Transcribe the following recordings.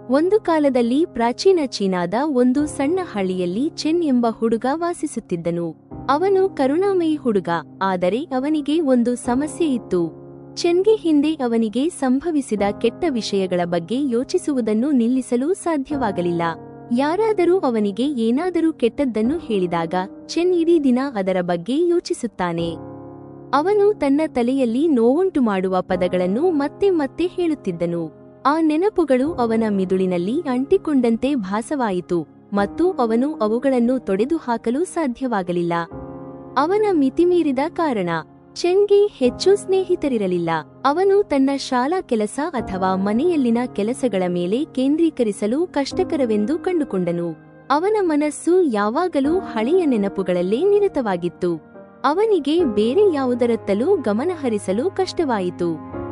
ಒಂದು ಕಾಲದಲ್ಲಿ ಪ್ರಾಚೀನ ಚೀನಾದ ಒಂದು ಸಣ್ಣ ಹಳ್ಳಿಯಲ್ಲಿ ಚೆನ್ ಎಂಬ ಹುಡುಗ ವಾಸಿಸುತ್ತಿದ್ದನು. ಅವನು ಕರುಣಾಮಯಿ ಹುಡುಗ, ಆದರೆ ಅವನಿಗೆ ಒಂದು ಸಮಸ್ಯೆ ಇತ್ತು. ಚೆನ್ಗೆ ಹಿಂದೆ ಅವನಿಗೆ ಸಂಭವಿಸಿದ ಕೆಟ್ಟ ವಿಷಯಗಳ ಬಗ್ಗೆ ಯೋಚಿಸುವುದನ್ನು ನಿಲ್ಲಿಸಲು ಸಾಧ್ಯವಾಗಲಿಲ್ಲ. ಯಾರಾದರೂ ಅವನಿಗೆ ಏನಾದರೂ ಕೆಟ್ಟದ್ದನ್ನು ಹೇಳಿದಾಗ ಚೆನ್ ಇಡೀ ದಿನ ಅದರ ಬಗ್ಗೆ ಯೋಚಿಸುತ್ತಾನೆ. ಅವನು ತನ್ನ ತಲೆಯಲ್ಲಿ ನೋವುಂಟು ಮಾಡುವ ಪದಗಳನ್ನು ಮತ್ತೆ ಮತ್ತೆ ಹೇಳುತ್ತಿದ್ದನು. ಆ ನೆನಪುಗಳು ಅವನ ಮಿದುಳಿನಲ್ಲಿ ಅಂಟಿಕೊಂಡಂತೆ ಭಾಸವಾಯಿತು ಮತ್ತು ಅವನು ಅವುಗಳನ್ನು ತೊಡೆದುಹಾಕಲು ಸಾಧ್ಯವಾಗಲಿಲ್ಲ. ಅವನ ಮಿತಿಮೀರಿದ ಕಾರಣ. ಚೆನ್ಗೆ ಹೆಚ್ಚು ಸ್ನೇಹಿತರಿರಲಿಲ್ಲ. ಅವನು ತನ್ನ ಶಾಲಾ ಕೆಲಸ ಅಥವಾ ಮನೆಯಲ್ಲಿನ ಕೆಲಸಗಳ ಮೇಲೆ ಕೇಂದ್ರೀಕರಿಸಲು ಕಷ್ಟಕರವೆಂದು ಕಂಡುಕೊಂಡನು. ಅವನ ಮನಸ್ಸು ಯಾವಾಗಲೂ ಹಳೆಯ ನೆನಪುಗಳಲ್ಲೇ ನಿರತವಾಗಿತ್ತು. ಅವನಿಗೆ ಬೇರೆ ಯಾವುದರತ್ತಲೂ ಗಮನಹರಿಸಲು ಕಷ್ಟವಾಯಿತು.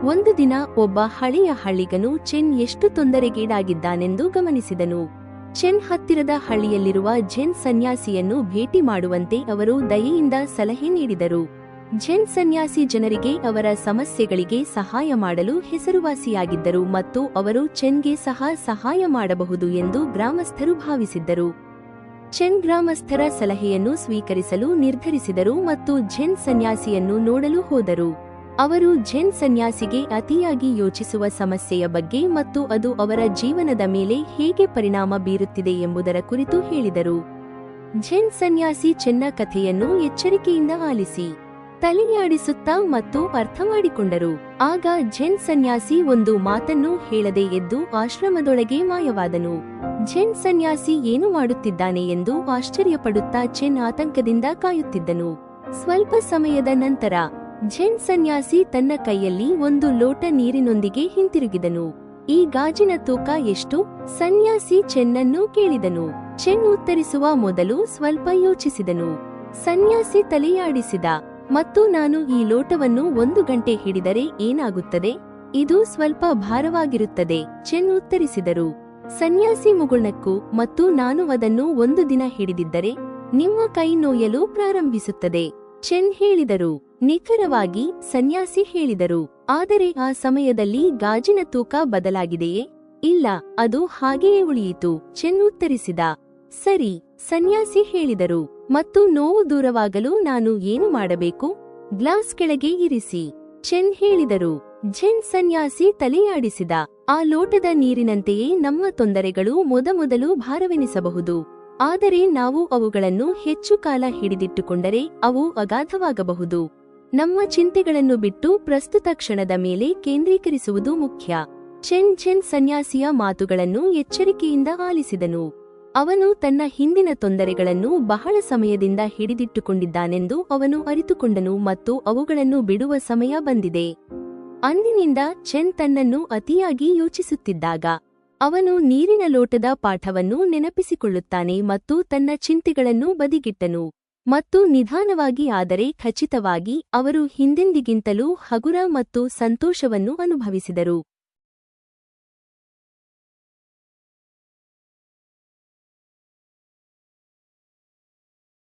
ಒಂದು ದಿನ ಒಬ್ಬ ಹಳೆಯ ಹಳ್ಳಿಗನು ಚೆನ್ ಎಷ್ಟು ತೊಂದರೆಗೀಡಾಗಿದ್ದಾನೆಂದು ಗಮನಿಸಿದನು. ಚೆನ್ ಹತ್ತಿರದ ಹಳ್ಳಿಯಲ್ಲಿರುವ ಝೆನ್ ಸನ್ಯಾಸಿಯನ್ನು ಭೇಟಿ ಮಾಡುವಂತೆ ಅವರು ದಯೆಯಿಂದ ಸಲಹೆ ನೀಡಿದರು. ಝೆನ್ ಸನ್ಯಾಸಿ ಜನರಿಗೆ ಅವರ ಸಮಸ್ಯೆಗಳಿಗೆ ಸಹಾಯ ಮಾಡಲು ಹೆಸರುವಾಸಿಯಾಗಿದ್ದರು ಮತ್ತು ಅವರು ಚೆನ್ಗೆ ಸಹಾಯ ಮಾಡಬಹುದು ಎಂದು ಗ್ರಾಮಸ್ಥರು ಭಾವಿಸಿದ್ದರು. ಚೆನ್ ಗ್ರಾಮಸ್ಥರ ಸಲಹೆಯನ್ನು ಸ್ವೀಕರಿಸಲು ನಿರ್ಧರಿಸಿದರು ಮತ್ತು ಝೆನ್ ಸನ್ಯಾಸಿಯನ್ನು ನೋಡಲು ಹೋದರು. ಅವರು ಝೆನ್ ಸನ್ಯಾಸಿಗೆ ಅತಿಯಾಗಿ ಯೋಚಿಸುವ ಸಮಸ್ಯೆಯ ಬಗ್ಗೆ ಮತ್ತು ಅದು ಅವರ ಜೀವನದ ಮೇಲೆ ಹೇಗೆ ಪರಿಣಾಮ ಬೀರುತ್ತಿದೆ ಎಂಬುದರ ಕುರಿತು ಹೇಳಿದರು. ಝೆನ್ ಸನ್ಯಾಸಿ ಚೆನ್ನ ಕಥೆಯನ್ನು ಎಚ್ಚರಿಕೆಯಿಂದ ಆಲಿಸಿ ತಲೆಯಾಡಿಸುತ್ತಾ ಮತ್ತು ಅರ್ಥಮಾಡಿಕೊಂಡರು. ಆಗ ಝೆನ್ ಸನ್ಯಾಸಿ ಒಂದು ಮಾತನ್ನೂ ಹೇಳದೆ ಎದ್ದು ಆಶ್ರಮದೊಳಗೆ ಮಾಯವಾದನು. ಝೆನ್ ಸನ್ಯಾಸಿ ಏನು ಮಾಡುತ್ತಿದ್ದಾನೆ ಎಂದು ಆಶ್ಚರ್ಯಪಡುತ್ತಾ ಚೆನ್ ಆತಂಕದಿಂದ ಕಾಯುತ್ತಿದ್ದನು. ಸ್ವಲ್ಪ ಸಮಯದ ನಂತರ ಝೆನ್ ಸನ್ಯಾಸಿ ತನ್ನ ಕೈಯಲ್ಲಿ ಒಂದು ಲೋಟ ನೀರಿನೊಂದಿಗೆ ಹಿಂತಿರುಗಿದನು. ಈ ಗಾಜಿನ ತೂಕ ಎಷ್ಟು? ಸನ್ಯಾಸಿ ಚೆನ್ನನ್ನು ಕೇಳಿದನು. ಚೆನ್ ಉತ್ತರಿಸುವ ಮೊದಲು ಸ್ವಲ್ಪ ಯೋಚಿಸಿದನು. ಸನ್ಯಾಸಿ ತಲೆಯಾಡಿಸಿದ ಮತ್ತು ನಾನು ಈ ಲೋಟವನ್ನು 1 ಗಂಟೆ ಹಿಡಿದರೆ ಏನಾಗುತ್ತದೆ? ಇದು ಸ್ವಲ್ಪ ಭಾರವಾಗಿರುತ್ತದೆ, ಚೆನ್ ಉತ್ತರಿಸಿದರು. ಸನ್ಯಾಸಿ ಮುಗುಳ್ನಕ್ಕು ಮತ್ತು ನಾನು ಅದನ್ನು 1 ದಿನ ಹಿಡಿದಿದ್ದರೆ ನಿಮ್ಮ ಕೈ ನೋಯಲು ಪ್ರಾರಂಭಿಸುತ್ತದೆ, ಚೆನ್ ಹೇಳಿದರು. ನಿಖರವಾಗಿ, ಸನ್ಯಾಸಿ ಹೇಳಿದರು. ಆದರೆ ಆ ಸಮಯದಲ್ಲಿ ಗಾಜಿನ ತೂಕ ಬದಲಾಗಿದೆಯೇ? ಇಲ್ಲ, ಅದು ಹಾಗೆಯೇ ಉಳಿಯಿತು, ಚೆನ್ ಉತ್ತರಿಸಿದ. ಸರಿ, ಸನ್ಯಾಸಿ ಹೇಳಿದರು. ಮತ್ತು ನೋವು ದೂರವಾಗಲು ನಾನು ಏನು ಮಾಡಬೇಕು? ಗ್ಲಾಸ್ ಕೆಳಗೆ ಇರಿಸಿ, ಚೆನ್ ಹೇಳಿದರು. ಝೆನ್ ಸನ್ಯಾಸಿ ತಲೆಯಾಡಿಸಿದ. ಆ ಲೋಟದ ನೀರಿನಂತೆಯೇ ನಮ್ಮ ತೊಂದರೆಗಳು ಮೊದಮೊದಲು ಭಾರವೆನಿಸಬಹುದು. ಆದರೆ ನಾವು ಅವುಗಳನ್ನು ಹೆಚ್ಚು ಕಾಲ ಹಿಡಿದಿಟ್ಟುಕೊಂಡರೆ ಅವು ಅಗಾಧವಾಗಬಹುದು. ನಮ್ಮ ಚಿಂತೆಗಳನ್ನು ಬಿಟ್ಟು ಪ್ರಸ್ತುತ ಕ್ಷಣದ ಮೇಲೆ ಕೇಂದ್ರೀಕರಿಸುವುದು ಮುಖ್ಯ. ಝೆನ್ ಸನ್ಯಾಸಿಯ ಮಾತುಗಳನ್ನು ಎಚ್ಚರಿಕೆಯಿಂದ ಆಲಿಸಿದನು. ಅವನು ತನ್ನ ಹಿಂದಿನ ತೊಂದರೆಗಳನ್ನು ಬಹಳ ಸಮಯದಿಂದ ಹಿಡಿದಿಟ್ಟುಕೊಂಡಿದ್ದಾನೆಂದು ಅವನು ಅರಿತುಕೊಂಡನು ಮತ್ತು ಅವುಗಳನ್ನು ಬಿಡುವ ಸಮಯ ಬಂದಿದೆ. ಅಂದಿನಿಂದ ಚೆನ್ ತನ್ನನ್ನು ಅತಿಯಾಗಿ ಯೋಚಿಸುತ್ತಿದ್ದಾಗ ಅವನು ನೀರಿನ ಲೋಟದ ಪಾಠವನ್ನು ನೆನಪಿಸಿಕೊಳ್ಳುತ್ತಾನೆ ಮತ್ತು ತನ್ನ ಚಿಂತೆಗಳನ್ನು ಬದಿಗಿಟ್ಟನು. ಮತ್ತು ನಿಧಾನವಾಗಿ ಆದರೆ ಖಚಿತವಾಗಿ ಅವರು ಹಿಂದೆಂದಿಗಿಂತಲೂ ಹಗುರ ಮತ್ತು ಸಂತೋಷವನ್ನು ಅನುಭವಿಸಿದರು.